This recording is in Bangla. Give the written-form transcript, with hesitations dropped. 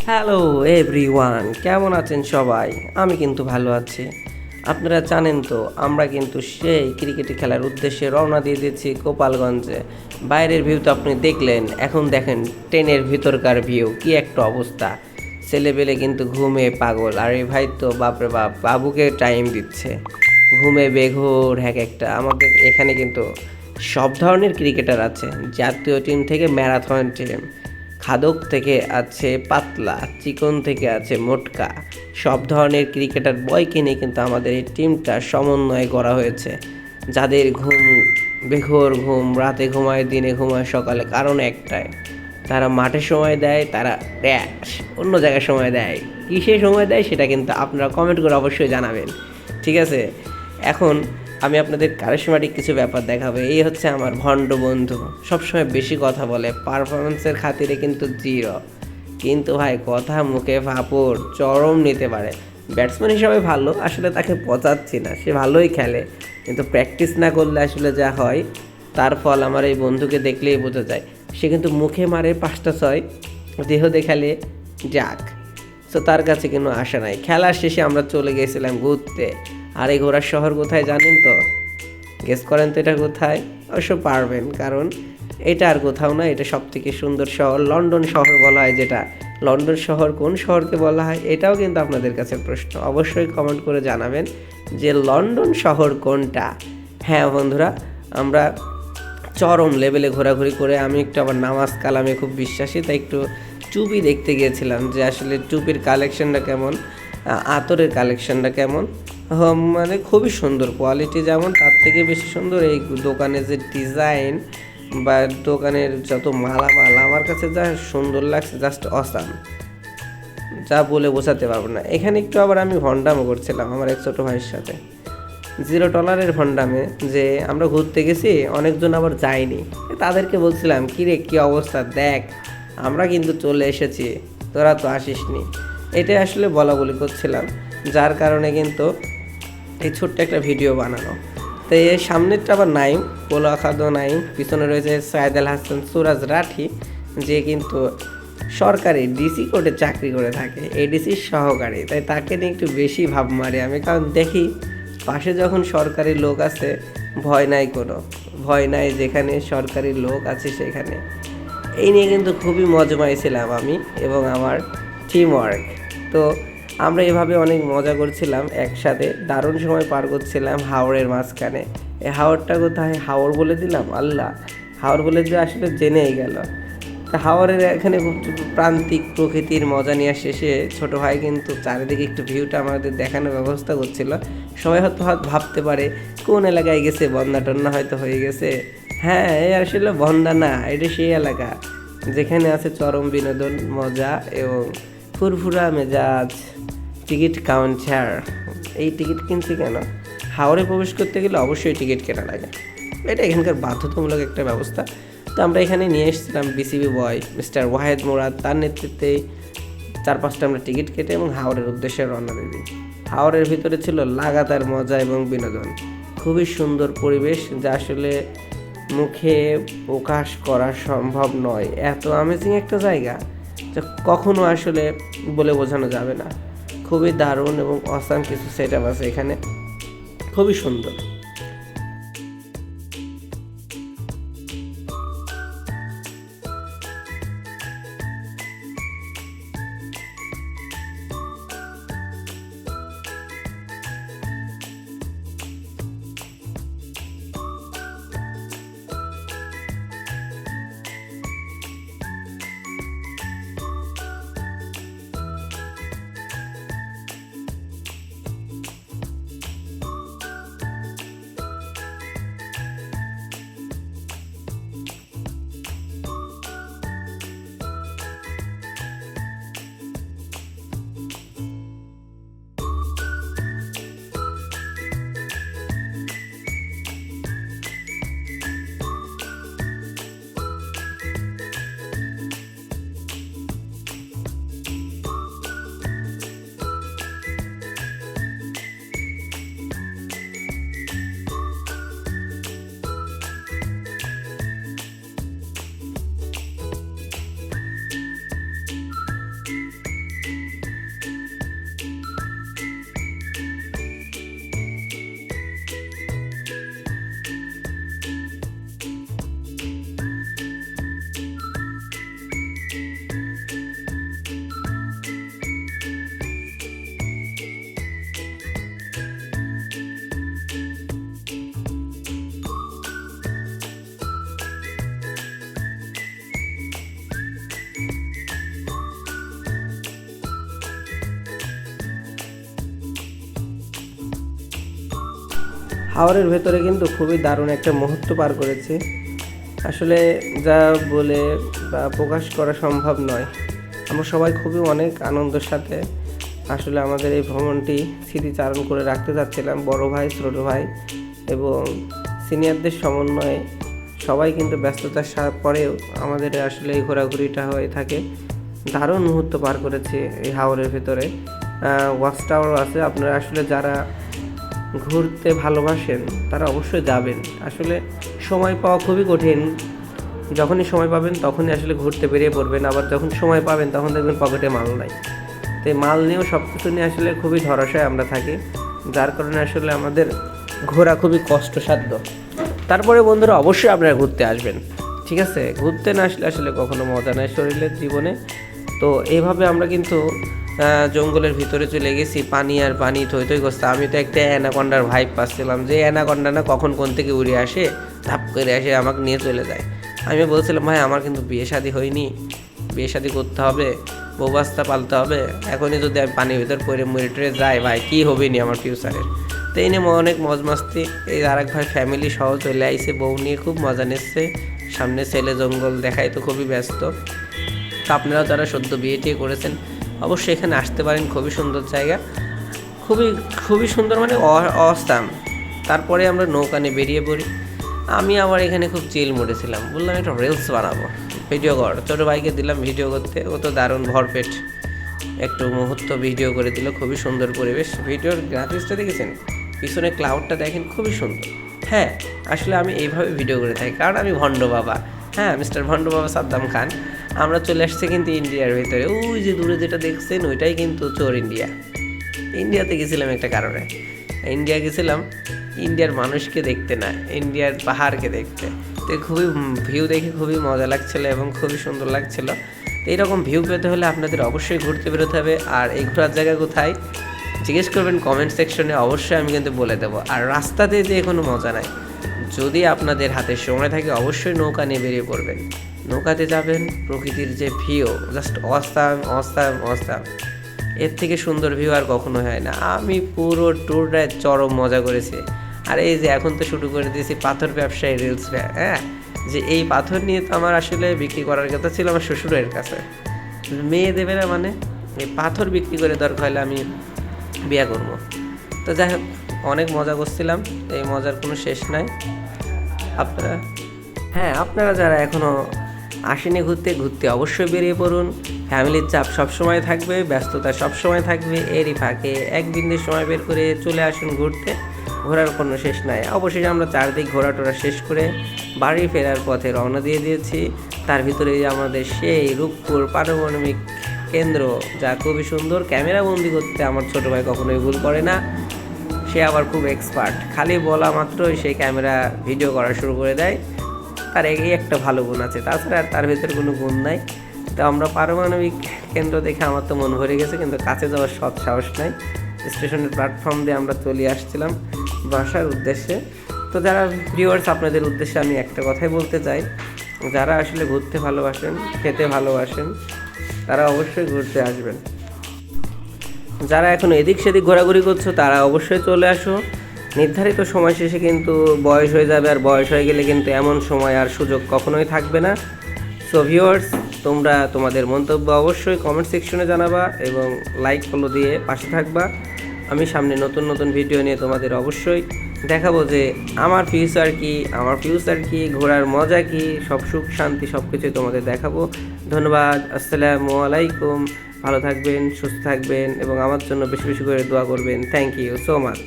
হ্যালো এভরিওয়ান, কেমন আছেন সবাই? আমি কিন্তু ভালো আছি। আপনারা জানেন তো আমরা কিন্তু সেই ক্রিকেট খেলার উদ্দেশ্যে রওনা দিয়ে দিয়েছি গোপালগঞ্জে। বাইরের ভিউ তো আপনি দেখলেন, এখন দেখেন ট্রেনের ভিতরকার ভিউ, কি একটা অবস্থা। ছেলেবেলে কিন্তু ঘুমে পাগল, আর এই ভাই তো বাপরে বাপ বাবুকে টাইম দিচ্ছে, ঘুমে বেঘোর এক একটা। আমাদের এখানে কিন্তু সব ধরনের ক্রিকেটার আছে, জাতীয় টিম থেকে ম্যারাথন টিম, খাদক থেকে আছে পাতলা, চিকন থেকে আছে মোটকা, সব ধরনের ক্রিকেটার বয়কে নিয়ে কিন্তু আমাদের এই টিমটা সমন্বয় করা হয়েছে। যাদের ঘুম বেঘোর ঘুম, রাতে ঘুমায় দিনে ঘুমায় সকালে, কারণ একটাই, তারা মাঠে সময় দেয়, তারা ড্যাশ অন্য জায়গায় সময় দেয়। কিসে সময় দেয় সেটা কিন্তু আপনারা কমেন্ট করে অবশ্যই জানাবেন, ঠিক আছে? এখন আমি আপনাদের কারিশমাটিক কিছু ব্যাপার দেখাবো। এই হচ্ছে আমার ভণ্ড বন্ধু, সবসময় বেশি কথা বলে, পারফরমেন্সের খাতিরে কিন্তু জিরো, কিন্তু ভাই কথা মুখে ফাপড় চরম নিতে পারে। ব্যাটসম্যান হিসাবে ভালো, আসলে তাকে পচাচ্ছি না, সে ভালোই খেলে, কিন্তু প্র্যাকটিস না করলে আসলে যা হয় তার ফল আমার এই বন্ধুকে দেখলেই বোঝা যায়। সে কিন্তু মুখে মারে 5টা 6, দেহ দেখালে যাক। তো তার কাছে কোনো আশা নাই। খেলার শেষে আমরা চলে গিয়েছিলাম ঘুরতে। আর এই ঘোরার শহর কোথায় জানেন তো? গেস করেন তো এটা কোথায়? অবশ্য পারবেন, কারণ এটা আর কোথাও না, এটা সবথেকে সুন্দর শহর, লন্ডন শহর বলা হয় যেটা। লন্ডন শহর কোন শহরকে বলা হয় এটাও কিন্তু আপনাদের কাছে প্রশ্ন, অবশ্যই কমেন্ট করে জানাবেন যে লন্ডন শহর কোনটা। হ্যাঁ বন্ধুরা, আমরা চরম লেভেলে ঘোরাঘুরি করে, আমি একটু আবার নামাজ কালামে খুব বিশ্বাসী, তাই একটু টুপি দেখতে গিয়েছিলাম যে আসলে টুপির কালেকশনটা কেমন, আতরের কালেকশনটা কেমন। মানে খুবই সুন্দর, কোয়ালিটি যেমন তার থেকে বেশি সুন্দর এই দোকানের যে ডিজাইন বা দোকানের যত মালামাল, আমার কাছে যা সুন্দর লাগছে, জাস্ট অসাম, যা বলে বোঝাতে পারবো না। এখানে একটু আবার আমি ভন্ডামও করছিলাম আমার এক ছোটো ভাইয়ের সাথে, $0 ভন্ডামে, যে আমরা ঘুরতে গেছি, অনেকজন আবার যায়নি, তাদেরকে বলছিলাম কিরে কী অবস্থা দেখ, আমরা কিন্তু চলে এসেছি, তোরা তো আসিসনি। এটাই আসলে বলা বলি করছিলাম, যার কারণে কিন্তু এই ছোট্ট একটা ভিডিও বানানো। তো এর সামনেরটা আবার নাইম, পোলা খাদ্য নাইম, পিছনে রয়েছে সায়েদ আল হাসান সুরাজ রাঠি, যে কিন্তু সরকারি ডিসি কোর্টে চাকরি করে থাকে, এডিসির সহকারী, তাই তাকে নিয়ে একটু বেশি ভাব মারি আমি, কারণ দেখি পাশে যখন সরকারি লোক আছে ভয় নাই, কোনো ভয় নাই, যেখানে সরকারি লোক আছে সেখানে। এই নিয়ে কিন্তু খুবই মজমাই ছিলাম আমি এবং আমার টিম ওয়ার্ক। তো আমরা এভাবে অনেক মজা করছিলাম একসাথে, দারুণ সময় পার করছিলাম হাওরের মাঝখানে। এই হাওরটা কোথায়, হাওর বলে দিলাম, আল্লাহ, হাওর বলে দিয়ে আসলে জেনেই গেল। তা হাওরের এখানে খুব প্রান্তিক প্রকৃতির মজা নেওয়ার শেষে ছোটো ভাই কিন্তু চারিদিকে একটু ভিউটা আমাদের দেখানোর ব্যবস্থা করছিল। সবাই হয়তো ভাবতে পারে কোন এলাকায় গেছে, বন্যা টন্যা হয়তো হয়ে গেছে। হ্যাঁ, এই আসলে বন্যা না, এটা সেই এলাকা যেখানে আছে চরম বিনোদন, মজা এবং ফুরফুরা মেজাজ। টিকিট কাউন্টার, এই টিকিট কিনছি কেন, হাওড়ে প্রবেশ করতে গেলে অবশ্যই টিকিট কেনা লাগে, এটা এখানকার বাধ্যতামূলক একটা ব্যবস্থা। তো আমরা এখানে নিয়ে এসেছিলাম বিসিবি বয় মিস্টার ওয়াহেদ মুরাদ, তার নেতৃত্বে 4-5টা আমরা টিকিট কেটে এবং হাওড়ের উদ্দেশ্যে রওনা দিয়ে দিই। হাওড়ের ভিতরে ছিল লাগাতার মজা এবং বিনোদন, খুবই সুন্দর পরিবেশ, যা আসলে মুখে প্রকাশ করা সম্ভব নয়। এত অ্যামেজিং একটা জায়গা যা কখনো আসলে বলে বোঝানো যাবে না। খুবই দারুণ এবং অসাম কিছু সেট আপ আছে এখানে, খুবই সুন্দর। হাওরের ভেতরে কিন্তু খুবই দারুণ একটা মুহূর্ত পার করেছি। আসলে যা বলে বা প্রকাশ করা সম্ভব নয়। আমরা সবাই খুবই অনেক আনন্দের সাথে আসলে আমাদের এই ভ্রমণটি স্মৃতিচারণ করে রাখতে চাচ্ছিলাম। বড় ভাই, ছোট ভাই এবং সিনিয়রদের সমন্বয়ে সবাই কিন্তু ব্যস্ততার পরেও আমাদের আসলে এই ঘোরাঘুরিটা হয়ে থাকে। দারুণ মুহূর্ত পার করেছি এই হাওরের ভেতরে। ওয়াচ টাওয়ারও আছে। আপনারা আসলে যারা ঘুরতে ভালোবাসেন তারা অবশ্যই যাবেন। আসলে সময় পাওয়া খুবই কঠিন। যখনই সময় পাবেন তখনই আসলে ঘুরতে বেরিয়ে পড়বেন, আবার যখন সময় পাবেন তখন দেখবেন পকেটে মাল নাই। তো এই মাল নিয়েও সব কিছু নিয়ে আসলে খুবই ধরাশায় আমরা থাকি, যার কারণে আসলে আমাদের ঘোরা খুবই কষ্টসাধ্য। তারপরে বন্ধুরা অবশ্যই আপনারা ঘুরতে আসবেন, ঠিক আছে? ঘুরতে না আসলে আসলে কখনো মজা নেই শরীরের জীবনে। তো এইভাবে আমরা কিন্তু জঙ্গলের ভিতরে চলে গেছি, পানি আর পানি থই থই করছে। আমি তো একটা অ্যানাকন্ডার ভাইব পাচ্ছিলাম যে অ্যানাকন্ডা না কখন কোন থেকে উড়ে আসে, ধাপ করে আসে আমাকে নিয়ে চলে যায়। আমি বলছিলাম ভাই আমার কিন্তু বিয়ে শাদী হয়নি, বিয়ে শাদী করতে হবে, বউ বাচ্চা পালতে হবে, এখনই যদি আমি পানির ভিতর পড়ে মরে যাই ভাই কী হবে নি আমার ফিউচারের। তো এই নিয়ে অনেক মজ মাস্তি। এই আরেক ভাই ফ্যামিলি সহ চলে আইসে, বউ নিয়ে খুব মজা নিচ্ছে। সামনে ছেলে জঙ্গল দেখাই তো খুবই ব্যস্ত। তো আপনারা যারা সদ্য বিয়ে টিয়ে করেছেন অবশ্যই এখানে আসতে পারেন। খুবই সুন্দর জায়গা, খুবই খুবই সুন্দর, মানে অসাম। তারপরে আমরা নৌকা নিয়ে বেরিয়ে পড়ি। আমি আবার এখানে খুব চিল মোডেছিলাম, বললাম একটা রিলস বানাবো, ভিডিও কর। ছোটো ভাইকে দিলাম ভিডিও করতে, ও তো দারুণ ভরপেট একটু মুহূর্ত ভিডিও করে দিল। খুবই সুন্দর পরিবেশ। ভিডিওর গ্রাফিক্সটা দেখেছেন, পিছনে ক্লাউডটা দেখেন, খুবই সুন্দর। হ্যাঁ, আসলে আমি এইভাবে ভিডিও করে থাকি, কারণ আমি ভণ্ড বাবা। হ্যাঁ, মিস্টার ভণ্ড বাবা সাদ্দাম খান। আমরা চলে আসছি কিন্তু ইন্ডিয়ার ভিতরে। ওই যে দূরে যেটা দেখছেন ওইটাই কিন্তু চোর ইন্ডিয়া। ইন্ডিয়াতে গেছিলাম একটা কারণে। ইন্ডিয়া গেছিলাম ইন্ডিয়ার মানুষকে দেখতে না, ইন্ডিয়ার পাহাড়কে দেখতে। তো খুবই ভিউ দেখে খুবই মজা লাগছিলো এবং খুবই সুন্দর লাগছিলো। তো এইরকম ভিউ পেতে হলে আপনাদের অবশ্যই ঘুরতে বেরোতে হবে। আর এই ঘোরার জায়গা কোথায় জিজ্ঞেস করবেন কমেন্ট সেকশনে, অবশ্যই আমি কিন্তু বলে দেবো। আর রাস্তাতে যে কোনো মজা নাই। যদি আপনাদের হাতে সময় থাকে অবশ্যই নৌকা নিয়ে বেরিয়ে পড়বেন। নৌকাতে যাবেন, প্রকৃতির যে view just awesome awesome awesome. এর থেকে সুন্দর ভিউ আর কখনো হয় না। আমি পুরো ট্যুরটায় চরম মজা করেছি। আর এই যে এখন তো শুরু করে দিয়েছি পাথর ব্যবসায়ী রিলস। হ্যাঁ, যে এই পাথর নিয়ে তো আমার আসলে বিক্রি করার কথা ছিল আমার শ্বশুরের কাছে। মেয়ে দেবে না, মানে এই পাথর বিক্রি করে দরকার হলে আমি বিয়ে করবো। তো যাই হোক, অনেক মজা করছিলাম, এই মজার কোনো শেষ নাই। আপনারা যারা এখনও আসেনি ঘুরতে অবশ্যই বেরিয়ে পড়ুন। ফ্যামিলির চাপ সবসময় থাকবে, ব্যস্ততা সবসময় থাকবে, এরই ফাঁকে একদিনের সময় বের করে চলে আসুন ঘুরতে। ঘোরার কোনো শেষ নাই। অবশ্যই আমরা চারদিক ঘোরাটোরা শেষ করে বাড়ি ফেরার পথে রওনা দিয়ে দিয়েছি। তার ভিতরে আমাদের সেই রূপপুর পারমাণবিক কেন্দ্র, যা খুবই সুন্দর। ক্যামেরা বন্দি করতে আমার ছোটো ভাই কখনোই ভুল করে না, সে আবার খুব এক্সপার্ট। খালি বলা মাত্রই সেই ক্যামেরা ভিডিও করা শুরু করে দেয়। তার এই একটা ভালো গুণ আছে, তাছাড়া তার ভিতরে কোনো গুণ নাই। তো আমরা পারমাণবিক কেন্দ্র দেখে আমার তো মন ভরে গেছে, কিন্তু কাছে যাওয়ার সৎ সাহস নাই। স্টেশনের প্ল্যাটফর্ম দিয়ে আমরা চলে আসছিলাম বাসার উদ্দেশ্যে। তো যারা ভিউয়ার্স, আপনাদের উদ্দেশ্যে আমি একটা কথাই বলতে চাই, যারা আসলে ঘুরতে ভালোবাসেন, খেতে ভালোবাসেন, তারা অবশ্যই ঘুরতে আসবেন। যারা এখন এদিক সেদিক ঘোরাঘুরি করছো তারা অবশ্যই চলে আসো। নির্ধারিত সময় শেষে কিন্তু বয়স হয়ে যাবে, আর বয়স হয়ে গেলে কিন্তু এমন সময় আর সুযোগ কখনোই থাকবে না। সো ভিউয়ার্স, তোমরা তোমাদের মন্তব্য অবশ্যই কমেন্ট সেকশনে জানাবা এবং লাইক ফলো দিয়ে পাশে থাকবা। আমি সামনে নতুন নতুন ভিডিও নিয়ে তোমাদের অবশ্যই দেখাবো যে আমার ফিউচার কি, ঘোরার মজা কি, সব সুখ শান্তি সব কিছুই তোমাদের দেখাবো। ধন্যবাদ। আসসালামু আলাইকুম। ভালো থাকবেন, সুস্থ থাকবেন এবং আমার জন্য বেশি বেশি করে দোয়া করবেন। Thank you so much.